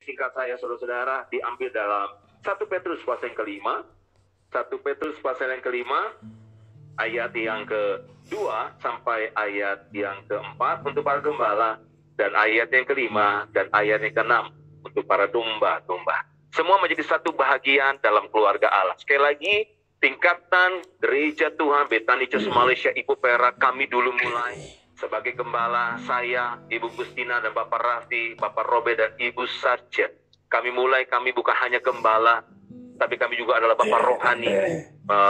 singkat saya, saudara-saudara, diambil dalam 1 Petrus pasal yang kelima. 1 Petrus pasal yang kelima, ayat yang kedua sampai ayat yang keempat untuk para gembala, dan ayat yang kelima dan ayat yang keenam untuk para domba-domba. Semua menjadi satu bahagian dalam keluarga Allah. Sekali lagi, tingkatan gereja Tuhan Betani Church Malaysia Ibu Perak, kami dulu mulai sebagai gembala, saya, Ibu Gustina dan Bapak Raffi, Bapak Robert dan Ibu Sarja. Kami bukan hanya gembala, tapi kami juga adalah Bapak rohani,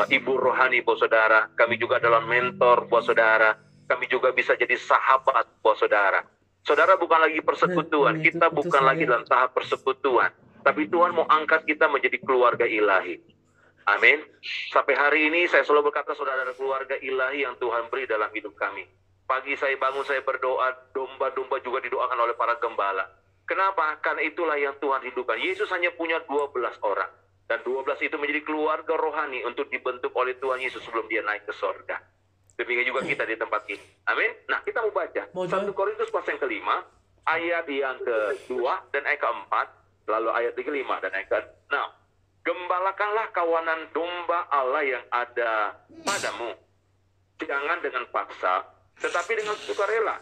Ibu rohani buat saudara. Kami juga adalah mentor buat saudara. Kami juga bisa jadi sahabat buat saudara. Saudara bukan lagi persekutuan, kita bukan lagi dalam tahap persekutuan, tapi Tuhan mau angkat kita menjadi keluarga ilahi. Amin. Sampai hari ini saya selalu berkata, saudara adalah keluarga ilahi yang Tuhan beri dalam hidup kami. Pagi saya bangun, saya berdoa, domba-domba juga didoakan oleh para gembala. Kenapa? Karena itulah yang Tuhan rindukan. Yesus hanya punya 12 orang. Dan 12 itu menjadi keluarga rohani untuk dibentuk oleh Tuhan Yesus sebelum dia naik ke sorga. Demikian juga kita di tempat ini. Amin. Nah, kita mau baca 1 Korintus pasal yang kelima, ayat yang kedua dan ayat keempat, lalu ayat yang kelima dan ayat ke-6. Gembalakanlah kawanan domba Allah yang ada padamu. Jangan dengan paksa, tetapi dengan sukarela,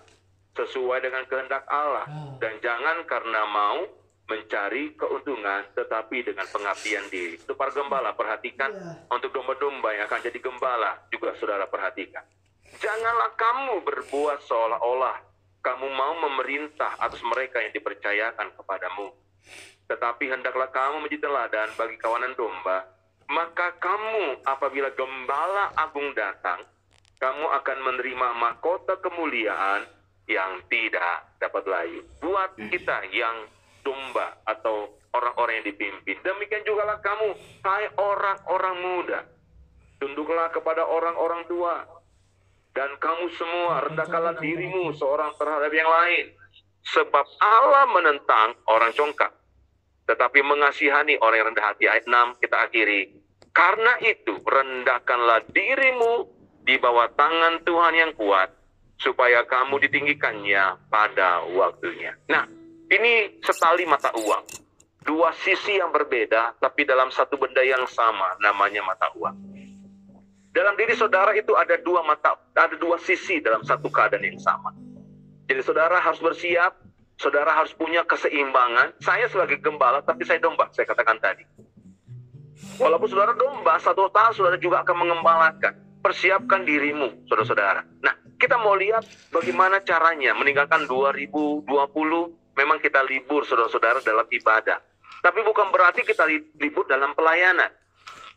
sesuai dengan kehendak Allah. Dan jangan karena mau mencari keuntungan, tetapi dengan pengabdian diri. Untuk para gembala, perhatikan. Untuk domba-domba yang akan jadi gembala, juga saudara perhatikan. Janganlah kamu berbuat seolah-olah kamu mau memerintah atas mereka yang dipercayakan kepadamu. Tetapi hendaklah kamu menjadi teladan bagi kawanan domba. Maka kamu, apabila gembala agung datang, kamu akan menerima mahkota kemuliaan yang tidak dapat layu. Buat kita yang domba atau orang-orang yang dipimpin. Demikian jugalah kamu, hai orang-orang muda. Tunduklah kepada orang-orang tua. Dan kamu semua rendahkanlah dirimu seorang terhadap yang lain. Sebab Allah menentang orang congkak, tetapi mengasihani orang yang rendah hati. Ayat 6 kita akhiri. Karena itu rendahkanlah dirimu di bawah tangan Tuhan yang kuat, supaya kamu ditinggikannya pada waktunya. Nah, ini setali mata uang. Dua sisi yang berbeda, tapi dalam satu benda yang sama, namanya mata uang. Dalam diri saudara itu ada dua sisi dalam satu keadaan yang sama. Jadi saudara harus bersiap, saudara harus punya keseimbangan. Saya sebagai gembala, tapi saya domba, saya katakan tadi. Walaupun saudara domba, satu tahun saudara juga akan mengembalakan. Persiapkan dirimu, saudara-saudara. Nah, kita mau lihat bagaimana caranya meninggalkan 2020. Memang kita libur, saudara-saudara, dalam ibadah. Tapi bukan berarti kita libur dalam pelayanan.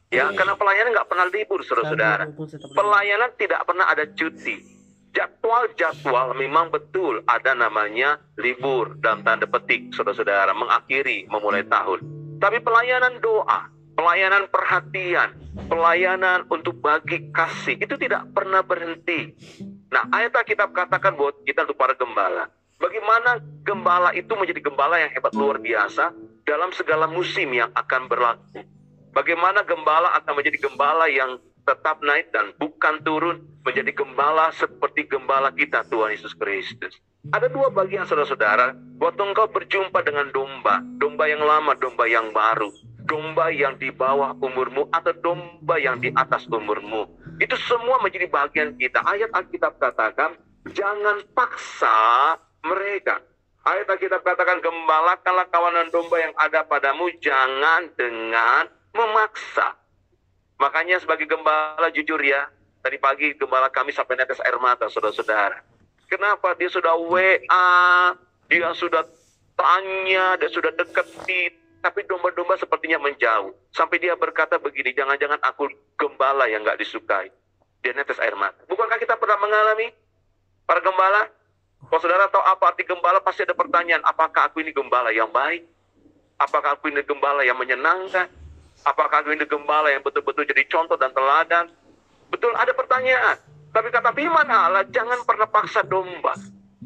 Ya, karena pelayanan nggak pernah libur, saudara-saudara. Pelayanan tidak pernah ada cuti. Jadwal memang betul ada namanya libur dalam tanda petik, saudara-saudara, mengakhiri, memulai tahun. Tapi pelayanan doa, pelayanan perhatian, pelayanan untuk bagi kasih, itu tidak pernah berhenti. Nah, ayat Alkitab katakan buat kita untuk para gembala. Bagaimana gembala itu menjadi gembala yang hebat luar biasa dalam segala musim yang akan berlaku. Bagaimana gembala akan menjadi gembala yang tetap naik dan bukan turun, menjadi gembala seperti gembala kita, Tuhan Yesus Kristus. Ada dua bagian, saudara-saudara. Waktu engkau berjumpa dengan domba, domba yang lama, domba yang baru, domba yang di bawah umurmu atau domba yang di atas umurmu, itu semua menjadi bagian kita. Ayat Alkitab katakan, jangan paksa mereka. Ayat Alkitab katakan, gembalakanlah kawanan domba yang ada padamu, jangan dengan memaksa. Makanya sebagai gembala, jujur ya, tadi pagi gembala kami sampai netes air mata, saudara-saudara. Kenapa? Dia sudah WA, dia sudah tanya, dia sudah deketi, tapi domba-domba sepertinya menjauh. Sampai dia berkata begini, jangan-jangan aku gembala yang gak disukai. Dia netes air mata. Bukankah kita pernah mengalami para gembala? Kalau saudara tahu apa arti gembala, pasti ada pertanyaan, apakah aku ini gembala yang baik? Apakah aku ini gembala yang menyenangkan? Apakah aku ini gembala yang betul-betul jadi contoh dan teladan? Betul, ada pertanyaan. Tapi kata firman Allah, jangan pernah paksa domba.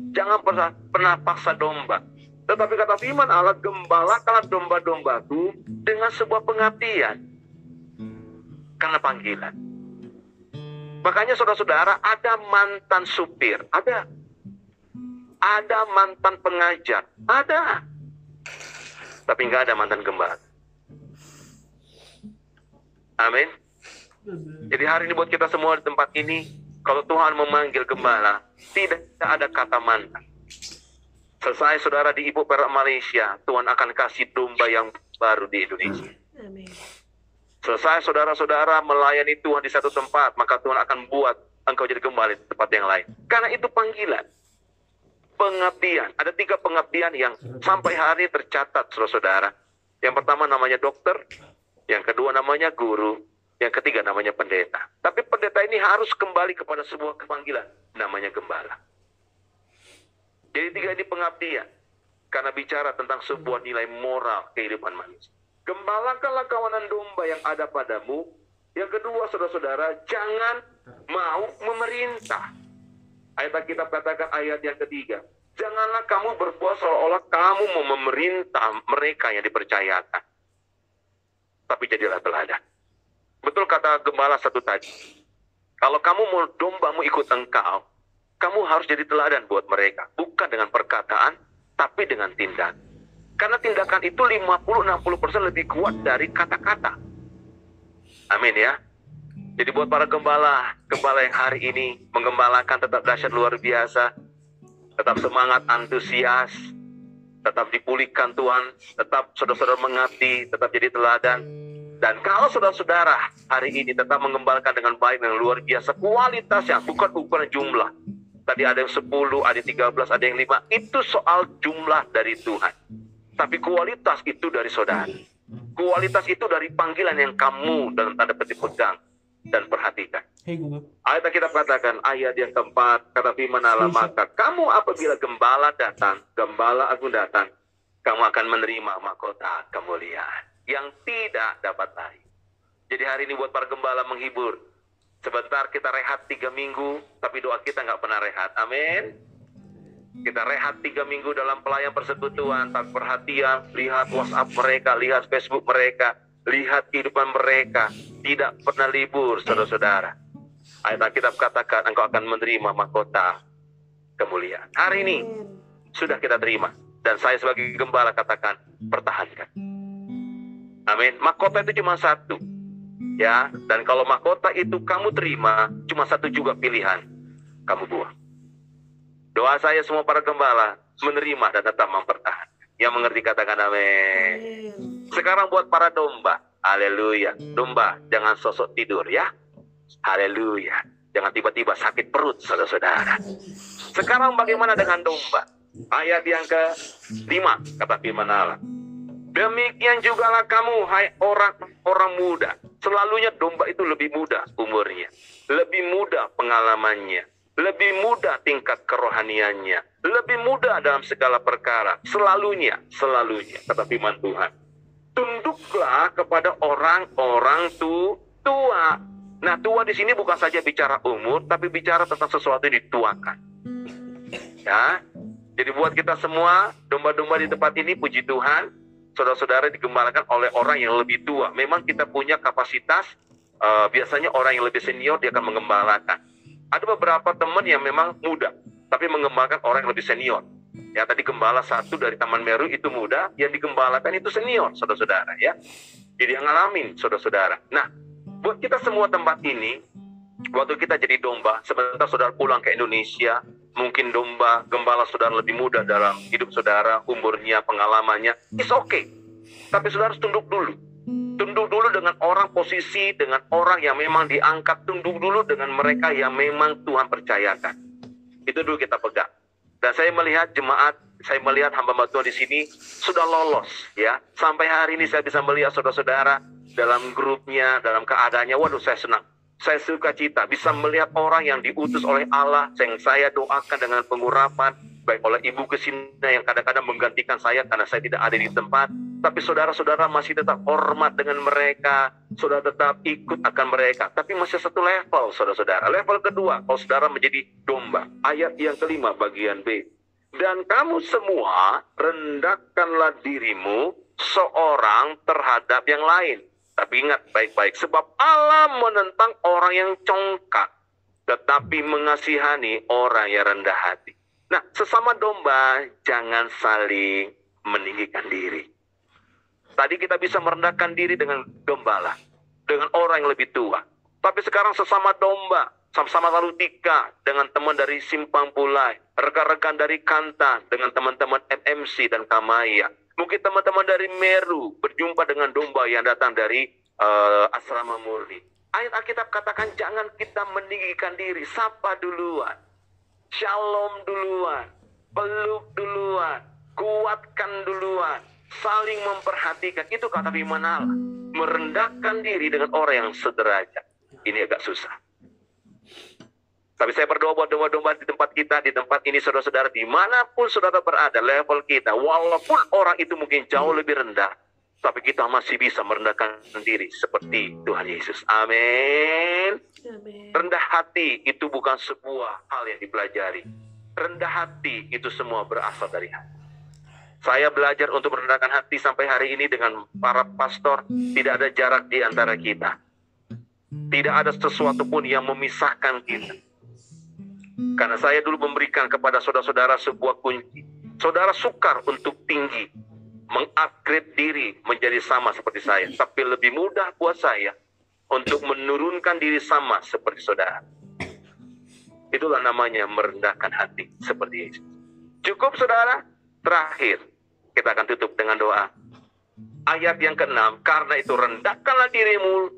Jangan pernah paksa domba. Tetapi kata firman Allah, gembalakanlah domba-dombaku dengan sebuah pengabdian. Karena panggilan. Makanya saudara-saudara, ada mantan supir, ada mantan pengajar, ada. tapi nggak ada mantan gembala. Amin. Jadi hari ini buat kita semua di tempat ini, kalau Tuhan memanggil gembala, tidak ada kata mantan. Selesai saudara di Ibu Perak Malaysia, Tuhan akan kasih domba yang baru di Indonesia. Amin. Selesai saudara-saudara melayani Tuhan di satu tempat, maka Tuhan akan buat engkau jadi gembala di tempat yang lain. Karena itu panggilan. Pengabdian. Ada 3 pengabdian yang sampai hari tercatat, saudara-saudara. Yang pertama namanya dokter, yang kedua namanya guru, yang ketiga namanya pendeta. Tapi pendeta ini harus kembali kepada sebuah panggilan, namanya gembala. Jadi 3 ini pengabdian. Karena bicara tentang sebuah nilai moral kehidupan manusia. Gembalakanlah kawanan domba yang ada padamu. Yang kedua, saudara-saudara, jangan mau memerintah. Ayat Alkitab katakan ayat yang ketiga. Janganlah kamu berbuat seolah-olah kamu mau memerintah mereka yang dipercayakan. Tapi jadilah teladan. Betul kata gembala satu tadi. Kalau kamu mau dombamu ikut engkau, kamu harus jadi teladan buat mereka. Bukan dengan perkataan, tapi dengan tindakan. Karena tindakan itu 50-60% lebih kuat dari kata-kata. Amin ya. Jadi buat para gembala yang hari ini menggembalakan tetap dahsyat luar biasa. Tetap semangat, antusias. Tetap dipulihkan Tuhan. Tetap saudara-saudara mengabdi, tetap jadi teladan. Dan kalau saudara-saudara hari ini tetap mengembalakan dengan baik dan luar biasa, kualitasnya bukan ukuran jumlah. Tadi ada yang 10, ada yang 13, ada yang 5. Itu soal jumlah dari Tuhan. Tapi kualitas itu dari saudara. Kualitas itu dari panggilan yang kamu dalam tanda petik pegang dan perhatikan. Ayat kita katakan, ayat yang keempat, kata firman Allah, maka kamu apabila gembala agung datang, kamu akan menerima mahkota kemuliaan yang tidak dapat lari. Jadi hari ini buat para gembala menghibur. Sebentar kita rehat 3 minggu, tapi doa kita nggak pernah rehat. Amin. Kita rehat 3 minggu dalam pelayan persekutuan, tak perhatian, lihat WhatsApp mereka, lihat Facebook mereka, lihat kehidupan mereka. Tidak pernah libur, saudara-saudara. Ayat Alkitab katakan, engkau akan menerima mahkota kemuliaan. Hari ini sudah kita terima. Dan saya sebagai gembala katakan, pertahankan. Amin. Mahkota itu cuma 1. Ya, dan kalau mahkota itu kamu terima, cuma 1 juga pilihan, kamu buang. Doa saya semua para gembala menerima dan tetap mempertahankan. Yang mengerti katakan amin. Sekarang buat para domba, haleluya. Domba, jangan sosok tidur ya. Haleluya. Jangan tiba-tiba sakit perut, saudara-saudara. Sekarang bagaimana dengan domba? Ayat yang ke-5, kata firman Allah. Demikian jugalah kamu, hai orang muda. Selalunya domba itu lebih muda umurnya, lebih muda pengalamannya, lebih muda tingkat kerohaniannya, lebih muda dalam segala perkara. Selalunya, kata firman Tuhan. Tunduklah kepada orang-orang tua. Nah, tua di sini bukan saja bicara umur, tapi bicara tentang sesuatu yang dituakan. Ya, jadi buat kita semua, domba-domba di tempat ini, puji Tuhan, saudara-saudara digembalakan oleh orang yang lebih tua. Memang kita punya kapasitas, biasanya orang yang lebih senior dia akan menggembalakan. Ada beberapa teman yang memang muda, tapi mengembalakan orang yang lebih senior. Ya, tadi gembala 1 dari Taman Meru itu muda, yang digembalakan itu senior, saudara-saudara ya. Jadi yang ngalamin, saudara-saudara. Nah, buat kita semua tempat ini, waktu kita jadi domba, sebentar saudara pulang ke Indonesia, mungkin gembala saudara lebih muda dalam hidup saudara, umurnya, pengalamannya, it's okay. Tapi saudara harus tunduk dulu. Tunduk dulu dengan orang posisi, dengan orang yang memang diangkat. Tunduk dulu dengan mereka yang memang Tuhan percayakan. Itu dulu kita pegang. Dan saya melihat jemaat, saya melihat hamba Tuhan di sini sudah lolos ya. Sampai hari ini saya bisa melihat saudara-saudara dalam grupnya, dalam keadaannya. Waduh, saya senang. Saya suka cita bisa melihat orang yang diutus oleh Allah, yang saya doakan dengan pengurapan, baik oleh Ibu Kesina yang kadang-kadang menggantikan saya karena saya tidak ada di tempat. Tapi saudara-saudara masih tetap hormat dengan mereka, saudara tetap ikut akan mereka. Tapi masih satu level, saudara-saudara. Level kedua, kalau saudara menjadi domba. Ayat yang kelima, bagian B. Dan kamu semua rendahkanlah dirimu seorang terhadap yang lain. Tapi ingat baik-baik, sebab Allah menentang orang yang congkak, tetapi mengasihani orang yang rendah hati. Nah, sesama domba, jangan saling meninggikan diri. Tadi kita bisa merendahkan diri dengan gembala, dengan orang yang lebih tua. Tapi sekarang sesama domba, sama-sama lalu tika, dengan teman dari Simpang Pulai, rekan-rekan dari Kantan, dengan teman-teman MMC dan Kamaya. Mungkin teman-teman dari Meru berjumpa dengan domba yang datang dari Asrama Murni. Ayat Alkitab katakan jangan kita meninggikan diri, sapa duluan, shalom duluan, peluk duluan, kuatkan duluan, saling memperhatikan. Itu kata firman Allah. Merendahkan diri dengan orang yang sederajat. Ini agak susah. Tapi saya berdoa buat domba-domba di tempat kita, di tempat ini saudara-saudara, dimanapun saudara berada, level kita, walaupun orang itu mungkin jauh lebih rendah, tapi kita masih bisa merendahkan diri seperti Tuhan Yesus. Amin. Rendah hati itu bukan sebuah hal yang dipelajari. Rendah hati itu semua berasal dari hati. Saya belajar untuk merendahkan hati sampai hari ini dengan para pastor. Tidak ada jarak di antara kita. Tidak ada sesuatu pun yang memisahkan kita. Karena saya dulu memberikan kepada saudara-saudara sebuah kunci. Saudara sukar untuk tinggi, mengupgrade diri menjadi sama seperti saya. Tapi lebih mudah buat saya untuk menurunkan diri sama seperti saudara. Itulah namanya merendahkan hati seperti Yesus. Cukup saudara? Terakhir, kita akan tutup dengan doa. Ayat yang ke-6, karena itu rendahkanlah dirimu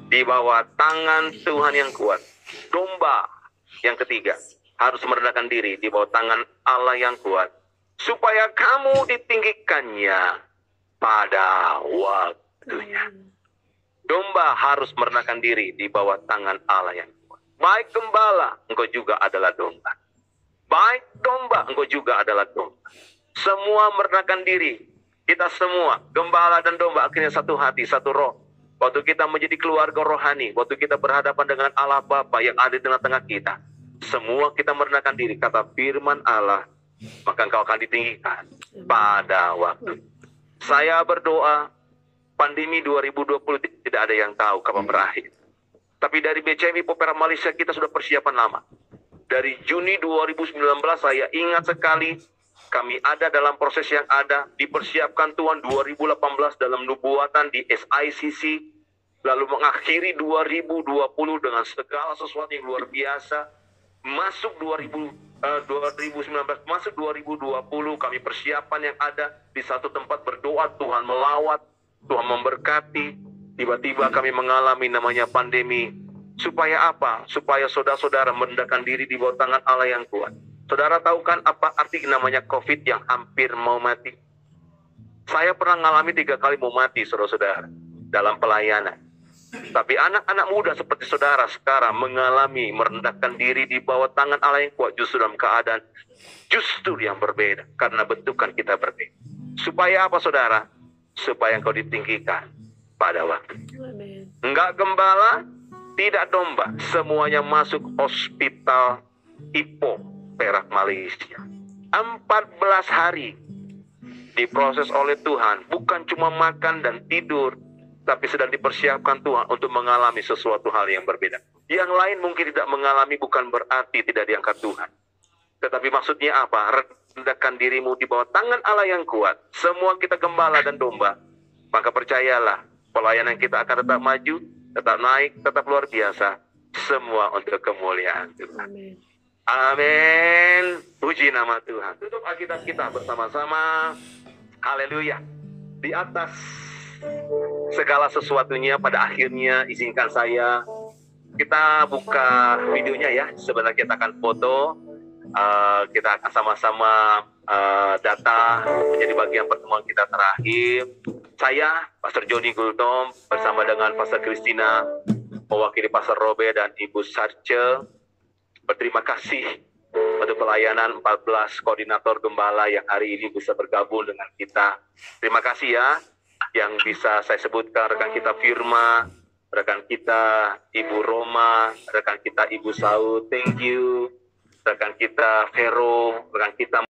di bawah tangan Tuhan yang kuat. Domba yang ketiga, harus merendahkan diri di bawah tangan Allah yang kuat. Supaya kamu ditinggikannya pada waktunya. Domba harus merendahkan diri di bawah tangan Allah yang kuat. Baik gembala, engkau juga adalah domba. Baik domba, engkau juga adalah domba. Semua merendahkan diri. Kita semua, gembala dan domba, akhirnya satu hati, satu roh. Waktu kita menjadi keluarga rohani, waktu kita berhadapan dengan Allah Bapa yang ada di tengah-tengah kita, semua kita merendahkan diri, kata firman Allah, maka engkau akan ditinggikan pada waktu. Saya berdoa, pandemi 2020 tidak ada yang tahu kapan berakhir. Tapi dari BCMI Popera Malaysia kita sudah persiapan lama. Dari Juni 2019 saya ingat sekali, kami ada dalam proses yang ada, dipersiapkan Tuhan 2018 dalam nubuatan di SICC, lalu mengakhiri 2020 dengan segala sesuatu yang luar biasa, masuk 2019, masuk 2020, kami persiapan yang ada, di satu tempat berdoa, Tuhan melawat, Tuhan memberkati, tiba-tiba kami mengalami namanya pandemi. Supaya apa? Supaya saudara-saudara merendahkan diri di bawah tangan Allah yang kuat. Saudara tahu kan apa arti namanya COVID yang hampir mau mati? Saya pernah mengalami 3 kali mau mati, saudara-saudara, dalam pelayanan. Tapi anak-anak muda seperti saudara sekarang mengalami merendahkan diri di bawah tangan Allah yang kuat justru dalam keadaan justru yang berbeda. Karena bentukan kita berbeda. Supaya apa, saudara? Supaya engkau ditinggikan pada waktu. Enggak gembala, tidak domba. Semuanya masuk hospital IPO. Perak Malaysia. 14 hari diproses oleh Tuhan, bukan cuma makan dan tidur, tapi sedang dipersiapkan Tuhan untuk mengalami sesuatu hal yang berbeda. Yang lain mungkin tidak mengalami bukan berarti tidak diangkat Tuhan. Tetapi maksudnya apa? Rendahkan dirimu di bawah tangan Allah yang kuat. Semua kita gembala dan domba. Maka percayalah, pelayanan kita akan tetap maju, tetap naik, tetap luar biasa. Semua untuk kemuliaan Tuhan. Amin. Amin. Puji nama Tuhan. Tutup Alkitab kita bersama-sama. Haleluya. Di atas segala sesuatunya pada akhirnya izinkan saya kita buka videonya ya. Sebentar kita akan foto. Kita akan sama-sama data menjadi bagian pertemuan kita terakhir. Saya Pastor Joni Gultom bersama dengan Pastor Christina, mewakili Pastor Robe dan Ibu Sarce. Berterima kasih untuk pelayanan 14 koordinator gembala yang hari ini bisa bergabung dengan kita. Terima kasih ya, yang bisa saya sebutkan rekan kita Firma, rekan kita Ibu Roma, rekan kita Ibu Saud, thank you, rekan kita Vero, rekan kita